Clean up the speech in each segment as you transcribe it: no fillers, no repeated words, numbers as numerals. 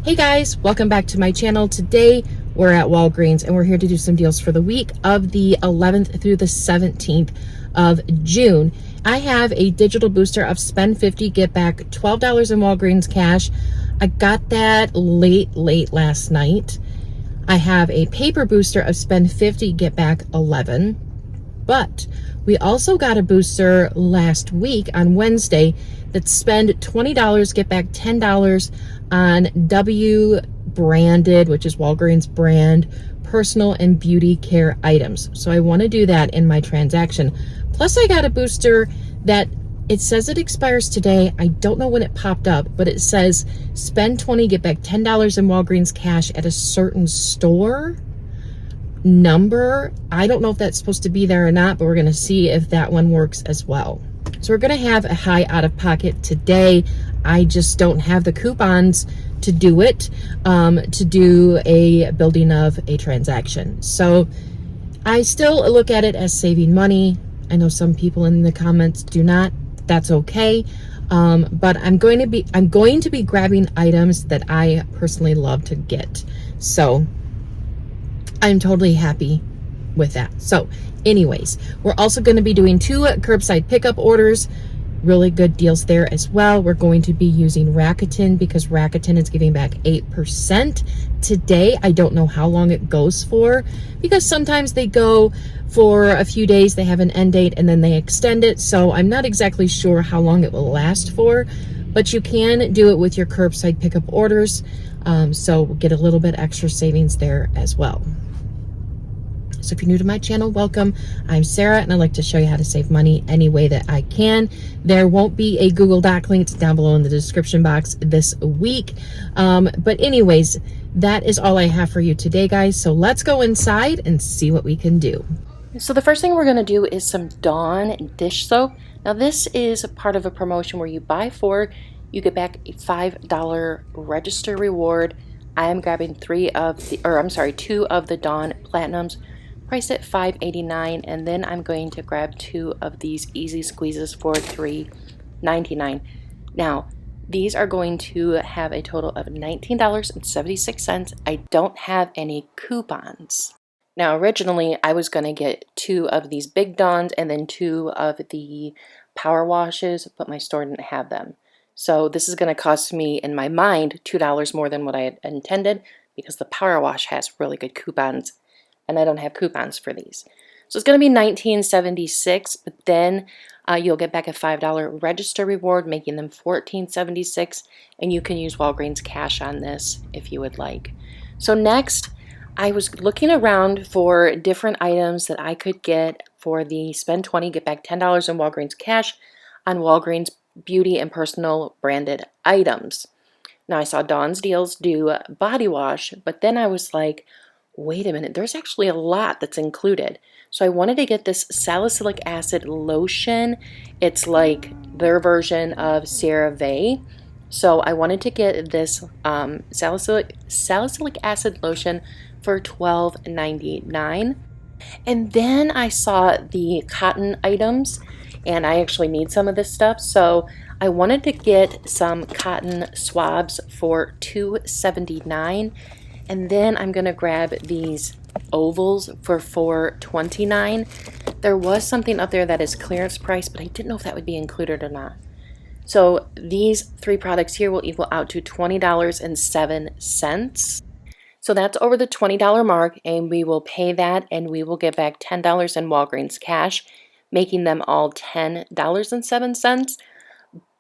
Hey guys, welcome back to my channel. Today we're at Walgreens and we're here to do some deals for the week of the 11th through the 17th of June. I have a digital booster of spend 50, get back $12 in Walgreens cash. I got that late last night. I have a paper booster of spend 50, get back 11. But we also got a booster last week on Wednesday that spend $20, get back $10 on W branded, which is Walgreens brand, personal and beauty care items. So I want to do that in my transaction. Plus I got a booster that it says it expires today. I don't know when it popped up, but it says spend 20, get back $10 in Walgreens cash at a certain store number. I don't know if that's supposed to be there or not, but we're going to see if that one works as well. So we're going to have a high out of pocket today. I just don't have the coupons to do it, to do a building of a transaction. So I still look at it as saving money. I know some people in the comments do not. That's okay. But I'm going to be grabbing items that I personally love to get. So I'm totally happy with that. So anyways, we're also going to be doing 2 curbside pickup orders. Really good deals there as well. We're going to be using Rakuten because Rakuten is giving back 8% today. I don't know how long it goes for because sometimes they go for a few days, they have an end date and then they extend it. So I'm not exactly sure how long it will last for, but you can do it with your curbside pickup orders. So we'll get a little bit extra savings there as well. So if you're new to my channel, welcome. I'm Sarah and I like to show you how to save money any way that I can. There won't be a Google Doc link down below in the description box this week. But anyways, that is all I have for you today, guys. So let's go inside and see what we can do. So the first thing we're going to do is some Dawn dish soap. Now this is a part of a promotion where you buy 4, you get back a $5 register reward. I am grabbing 2 of the Dawn Platinums, priced at $5.89, and then I'm going to grab 2 of these Easy Squeezes for $3.99. Now, these are going to have a total of $19.76. I don't have any coupons. Now, originally, I was going to get 2 of these Big Dawns and then 2 of the Power Washes, but my store didn't have them. So this is going to cost me, in my mind, $2 more than what I had intended because the Power Wash has really good coupons, and I don't have coupons for these. So it's going to be $19.76, but then you'll get back a $5 register reward, making them $14.76, and you can use Walgreens cash on this if you would like. So next, I was looking around for different items that I could get for the spend 20, get back $10 in Walgreens cash on Walgreens beauty and personal branded items. Now I saw Dawn's Deals do body wash, but then I was like, wait a minute, there's actually a lot that's included. So I wanted to get this salicylic acid lotion. It's like their version of CeraVe. So I wanted to get this salicylic acid lotion for $12.99. And then I saw the cotton items, and I actually need some of this stuff. So I wanted to get some cotton swabs for $2.79. And then I'm going to grab these ovals for $4.29. There was something up there that is clearance price, but I didn't know if that would be included or not. So these 3 products here will equal out to $20.07. So that's over the $20 mark, and we will pay that, and we will get back $10 in Walgreens cash, making them all $10.07.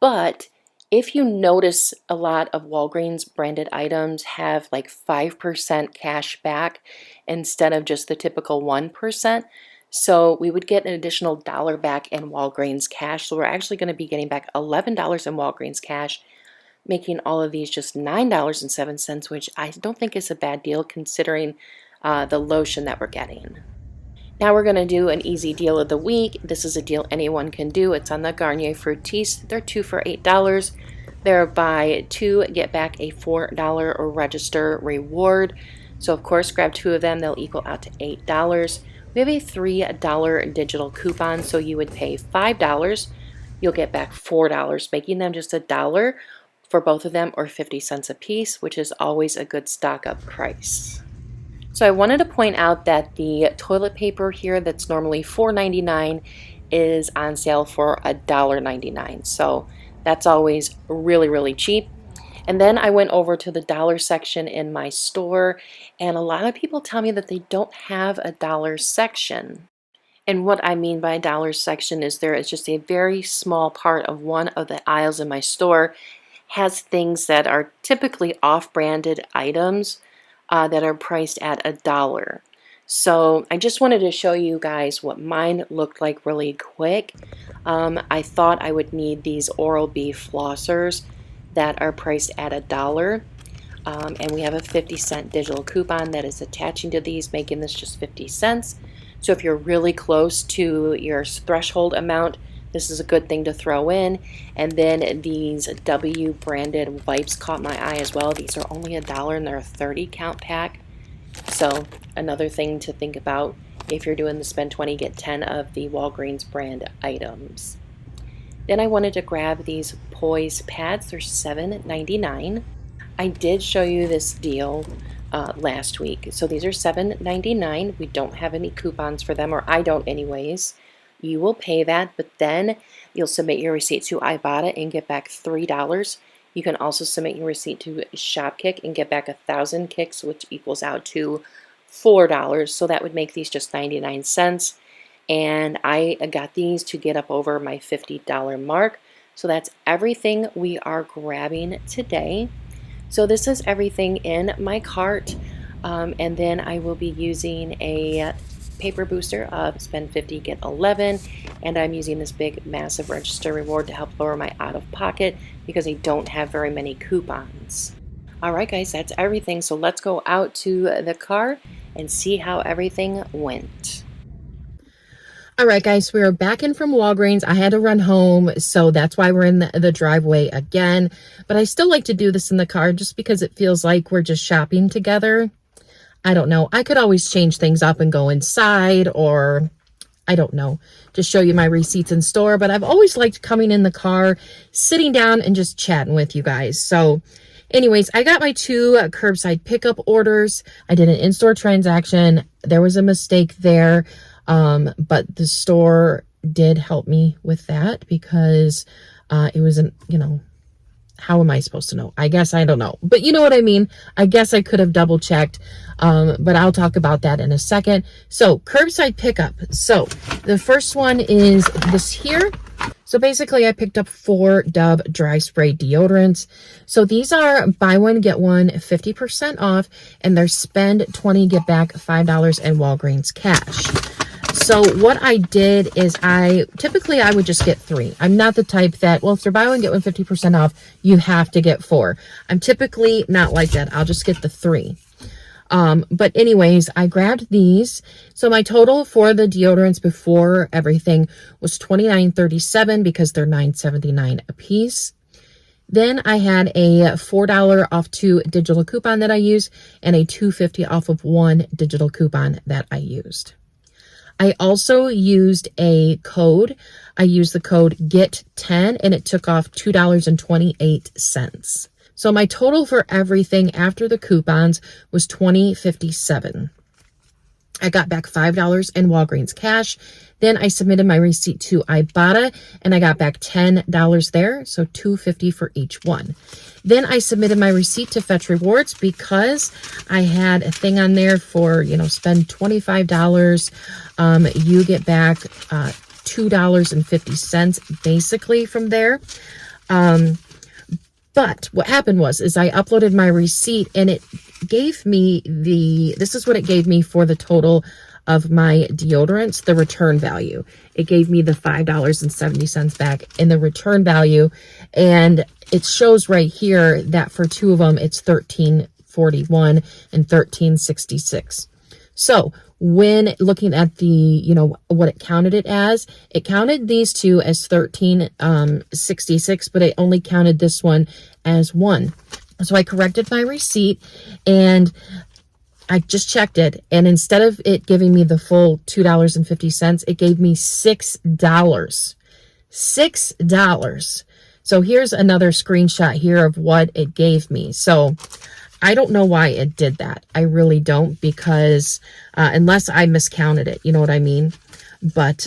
But if you notice, a lot of Walgreens branded items have like 5% cash back instead of just the typical 1%. So we would get an additional $1 back in Walgreens cash. So we're actually going to be getting back $11 in Walgreens cash, making all of these just $9.07, which I don't think is a bad deal considering the lotion that we're getting. Now we're going to do an easy deal of the week. This is a deal anyone can do. It's on the Garnier Fructis. They're 2 for $8. They're buy 2, get back a $4 register reward. So of course, grab 2 of them. They'll equal out to $8. We have a $3 digital coupon, so you would pay $5. You'll get back $4, making them just $1 for both of them, or 50 cents a piece, which is always a good stock up price. So I wanted to point out that the toilet paper here that's normally $4.99 is on sale for $1.99. So that's always really, really cheap. And then I went over to the dollar section in my store, and a lot of people tell me that they don't have a dollar section. And what I mean by dollar section is there is just a very small part of one of the aisles in my store has things that are typically off-branded items that are priced at $1. So I just wanted to show you guys what mine looked like really quick. I thought I would need these Oral-B flossers that are priced at $1. And we have a 50-cent digital coupon that is attaching to these, making this just 50 cents. So if you're really close to your threshold amount, this is a good thing to throw in. And then these W branded wipes caught my eye as well. These are only $1 and they're a 30 count pack. So another thing to think about if you're doing the spend 20, get 10 of the Walgreens brand items. Then I wanted to grab these Poise pads. They're $7.99. I did show you this deal last week. So these are $7.99. We don't have any coupons for them, or I don't anyways. You will pay that, but then you'll submit your receipt to Ibotta and get back $3. You can also submit your receipt to Shopkick and get back 1,000 kicks, which equals out to $4. So that would make these just 99 cents. And I got these to get up over my $50 mark. So that's everything we are grabbing today. So this is everything in my cart, and then I will be using a paper booster of spend 50, get 11, and I'm using this big massive register reward to help lower my out-of-pocket because I don't have very many coupons. Alright guys, that's everything, so let's go out to the car and see how everything went. All right, guys, we are back in from Walgreens. I had to run home, so that's why we're in the driveway again. But I still like to do this in the car just because it feels like we're just shopping together. I don't know. I could always change things up and go inside, or I don't know, just show you my receipts in store. But I've always liked coming in the car, sitting down and just chatting with you guys. So anyways, I got my 2 curbside pickup orders. I did an in-store transaction. There was a mistake there. But the store did help me with that because, it wasn't, how am I supposed to know? I guess I don't know, but you know what I mean? I guess I could have double checked, but I'll talk about that in a second. So curbside pickup. So the first one is this here. So basically I picked up 4 Dove dry spray deodorants. So these are buy one, get one, 50% off, and they're spend 20, get back $5 in Walgreens cash. So what I did is I would just get 3. I'm not the type that, well, if they're buy one, get one 50% off, you have to get 4. I'm typically not like that. I'll just get the 3. But anyways, I grabbed these. So my total for the deodorants before everything was $29.37 because they're $9.79 a piece. Then I had a $4 off 2 digital coupon that I used and a $2.50 off of 1 digital coupon that I used. I also used a code. I used the code GET10 and it took off $2.28. So my total for everything after the coupons was $20.57. I got back $5 in Walgreens cash. Then I submitted my receipt to Ibotta and I got back $10 there, so $2.50 for each one. Then I submitted my receipt to Fetch Rewards because I had a thing on there for, spend $25. You get back $2.50 basically from there. But what happened is I uploaded my receipt and it gave me this is what it gave me for the total of my deodorants, the return value. It gave me the $5.70 back in the return value. And it shows right here that for 2 of them, it's $13.41 and $13.66. So when looking at the, what it counted it as, it counted these 2 as $13.66, but it only counted this one as 1. So I corrected my receipt and I just checked it. And instead of it giving me the full $2.50, it gave me $6. $6. So here's another screenshot here of what it gave me. So I don't know why it did that. I really don't, because unless I miscounted it, you know what I mean? But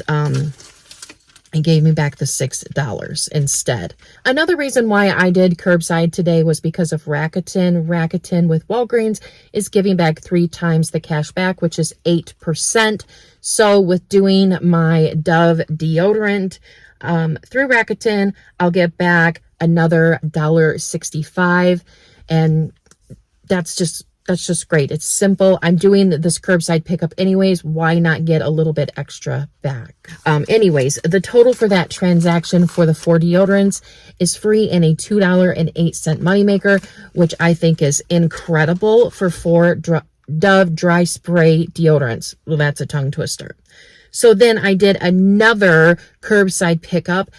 it gave me back the $6 instead. Another reason why I did curbside today was because of Rakuten. Rakuten with Walgreens is giving back 3 times the cash back, which is 8%. So with doing my Dove deodorant through Rakuten, I'll get back another $1.65, and that's just great. It's simple. I'm doing this curbside pickup anyways. Why not get a little bit extra back? Anyways, the total for that transaction for the 4 deodorants is free and a $2.08 moneymaker, which I think is incredible for 4 Dove dry spray deodorants. Well, that's a tongue twister. So then I did another curbside pickup,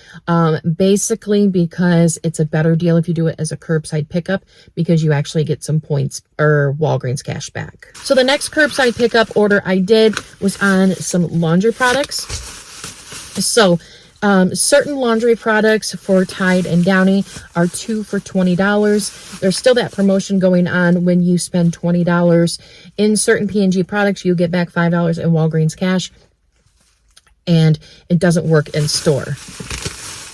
basically because it's a better deal if you do it as a curbside pickup, because you actually get some points or Walgreens cash back. So the next curbside pickup order I did was on some laundry products. So certain laundry products for Tide and Downy are 2 for $20. There's still that promotion going on. When you spend $20 in certain P&G products, you get back $5 in Walgreens cash. And it doesn't work in store.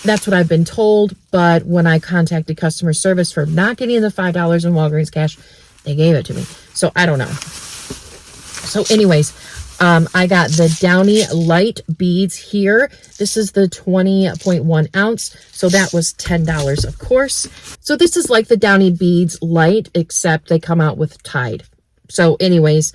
That's what I've been told, but when I contacted customer service for not getting the $5 in Walgreens cash, they gave it to me. So I don't know. So anyways, I got the Downy Light beads here. This is the 20.1 ounce. So that was $10, of course. So this is like the Downy beads light, except they come out with Tide. So anyways,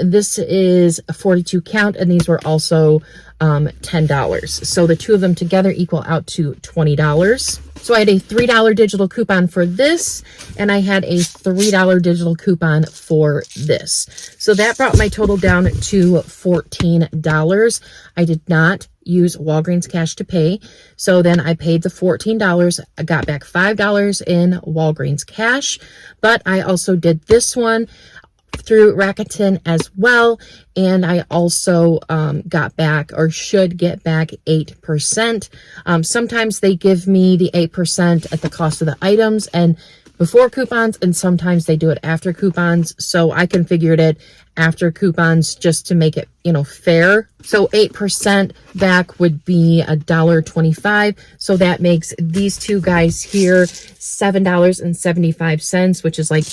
this is a 42 count, and these were also $10. So the two of them together equal out to $20. So I had a $3 digital coupon for this, and I had a $3 digital coupon for this. So that brought my total down to $14. I did not use Walgreens cash to pay. So then I paid the $14. I got back $5 in Walgreens cash, but I also did this one through Rakuten as well, and I also got back, or should get back, 8%. Sometimes they give me the 8% at the cost of the items and before coupons, and sometimes they do it after coupons. So I configured it after coupons just to make it, fair. So 8% back would be $1.25. So that makes these two guys here $7.75, which is like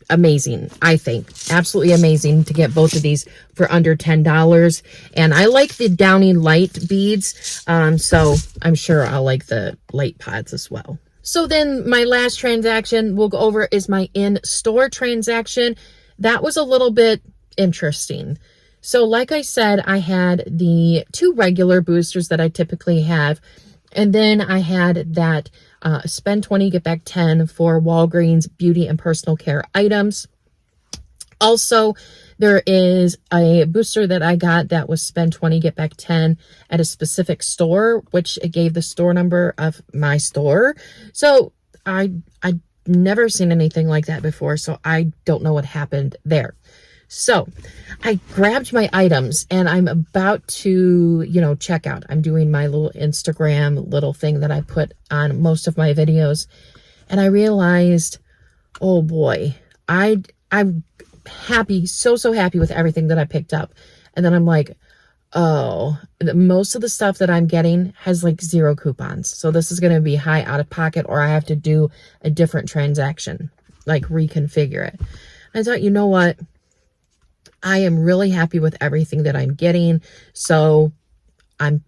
amazing. I think absolutely amazing to get both of these for under $10. And I like the Downy Light beads, so I'm sure I'll like the light pods as well. So then my last transaction we'll go over is my in-store transaction. That was a little bit interesting. So like I said, I had the 2 regular boosters that I typically have, and then I had that spend 20, get back 10 for Walgreens beauty and personal care items. Also, there is a booster that I got that was spend 20, get back 10 at a specific store, which it gave the store number of my store. So I'd never seen anything like that before, so I don't know what happened there. So I grabbed my items and I'm about to, check out. I'm doing my little Instagram little thing that I put on most of my videos. And I realized, oh boy, I'm happy, so happy with everything that I picked up. And then I'm like, oh, most of the stuff that I'm getting has like 0 coupons. So this is going to be high out of pocket, or I have to do a different transaction, like reconfigure it. I thought, you know what? I am really happy with everything that I'm getting, so I'm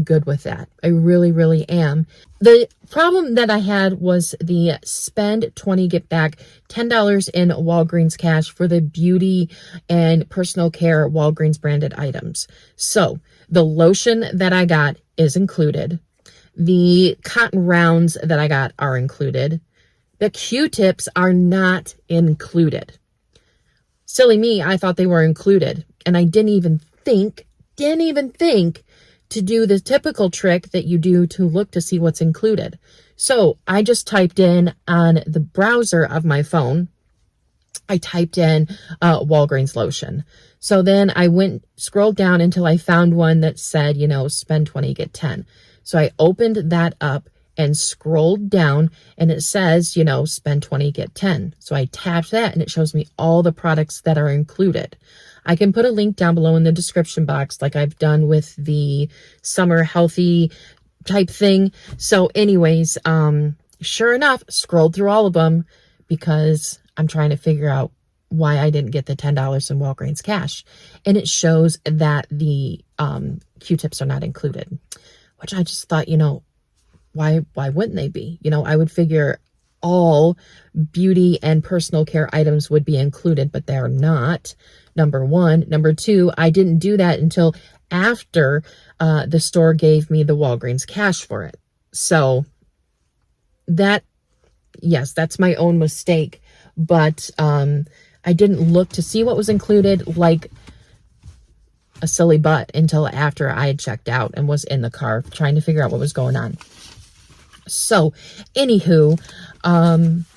good with that. I really am. The problem that I had was the spend 20, get back $10 in Walgreens cash for the beauty and personal care Walgreens branded items. So the lotion that I got is included. The cotton rounds that I got are included. The Q-tips are not included. Silly me, I thought they were included, and I didn't even think to do the typical trick that you do to look to see what's included. So I just typed in on the browser of my phone, I typed in Walgreens lotion. So then I scrolled down until I found one that said, spend 20, get 10. So I opened that up, and scrolled down, and it says, you know, spend 20, get 10. So I tapped that and it shows me all the products that are included. I can put a link down below in the description box like I've done with the summer healthy type thing. So anyways, sure enough, scrolled through all of them because I'm trying to figure out why I didn't get the $10 in Walgreens cash. And it shows that the Q-tips are not included, which I just thought, you know, why wouldn't they be? You know, I would figure all beauty and personal care items would be included, but they're not. Number one. Number two, I didn't do that until after the store gave me the Walgreens cash for it. So that, yes, that's my own mistake, but I didn't look to see what was included like a silly butt until after I had checked out and was in the car trying to figure out what was going on. So anywho,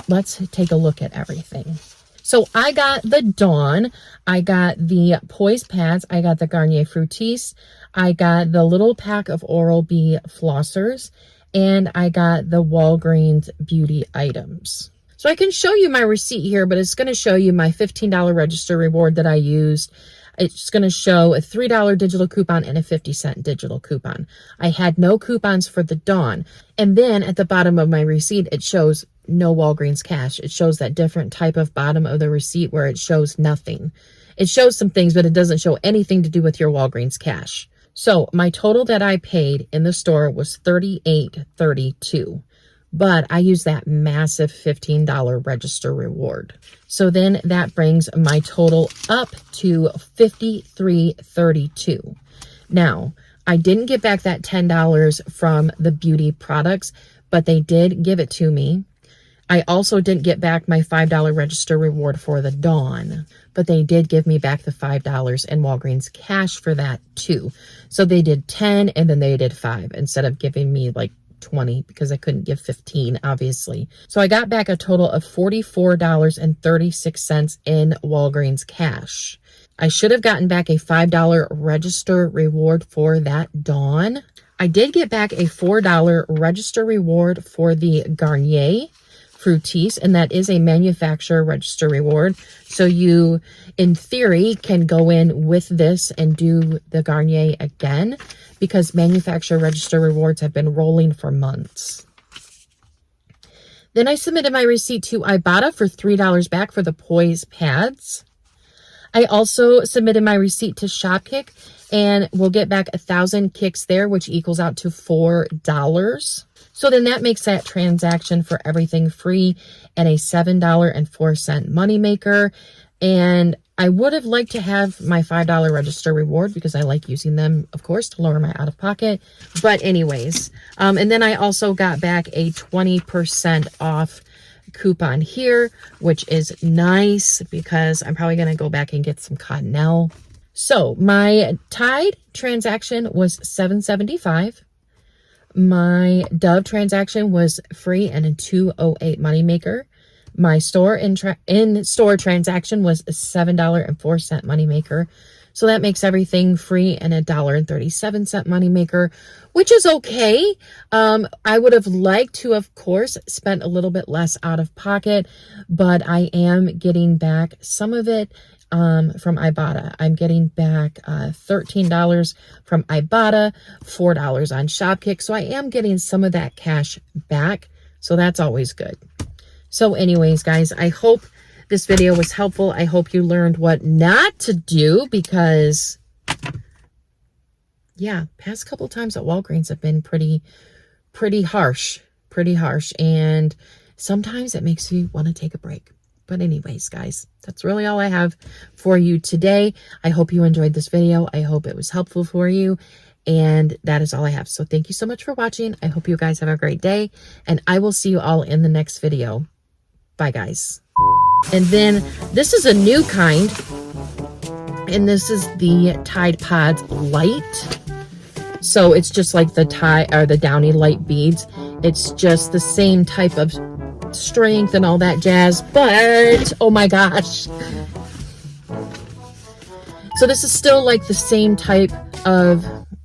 let's take a look at everything. So I got the Dawn, I got the Poise pads, I got the Garnier Fructis, I got the little pack of Oral-B flossers, and I got the Walgreens beauty items. So I can show you my receipt here, but it's going to show you my $15 register reward that I used. It's going to show a $3 digital coupon and a 50-cent digital coupon. I had no coupons for the Dawn. And then at the bottom of my receipt, it shows no Walgreens cash. It shows that different type of bottom of the receipt where it shows nothing. It shows some things, but it doesn't show anything to do with your Walgreens cash. So my total that I paid in the store was $38.32. But I used that massive $15 register reward. So then that brings my total up to $53.32. Now, I didn't get back that $10 from the beauty products, but they did give it to me. I also didn't get back my $5 register reward for the Dawn, but they did give me back the $5 in Walgreens cash for that too. So they did 10 and then they did 5 instead of giving me like 20 because I couldn't give 15 obviously. So I got back a total of $44.36 in Walgreens cash. I should have gotten back a $5 register reward for that Dawn. I did get back a $4 register reward for the Garnier Fructis, and that is a manufacturer register reward. So you, in theory, can go in with this and do the Garnier again because manufacturer register rewards have been rolling for months. Then I submitted my receipt to Ibotta for $3 back for the Poise pads. I also submitted my receipt to Shop.with and we'll get back 1,000 kicks there, which equals out to $4. So then that makes that transaction for everything free and a $7.04 moneymaker. And I would have liked to have my $5 register reward because I like using them, of course, to lower my out-of-pocket. But anyways, and then I also got back a 20% off coupon here, which is nice because I'm probably going to go back and get some Cottonelle. So my Tide transaction was $7.75. My Dove transaction was free and a $2.08 moneymaker. My store in-store transaction was a $7.04 moneymaker. So that makes everything free and a $1.37 moneymaker, which is okay. I would have liked to, of course, spent a little bit less out of pocket, but I am getting back some of it from Ibotta. I'm getting back $13 from Ibotta, $4 on Shop.with. So I am getting some of that cash back. So that's always good. So anyways, guys, I hope this video was helpful. I hope you learned what not to do because, yeah, past couple times at Walgreens have been pretty harsh. And sometimes it makes you want to take a break. But anyways, guys, that's really all I have for you today. I hope you enjoyed this video. I hope it was helpful for you. And that is all I have. So thank you so much for watching. I hope you guys have a great day. And I will see you all in the next video. Bye, guys. And then this is a new kind. And this is the Tide Pods Light. So it's just like the the Downy Light beads. It's just the same type of strength and all that jazz, but oh my gosh. So this is still like the same type of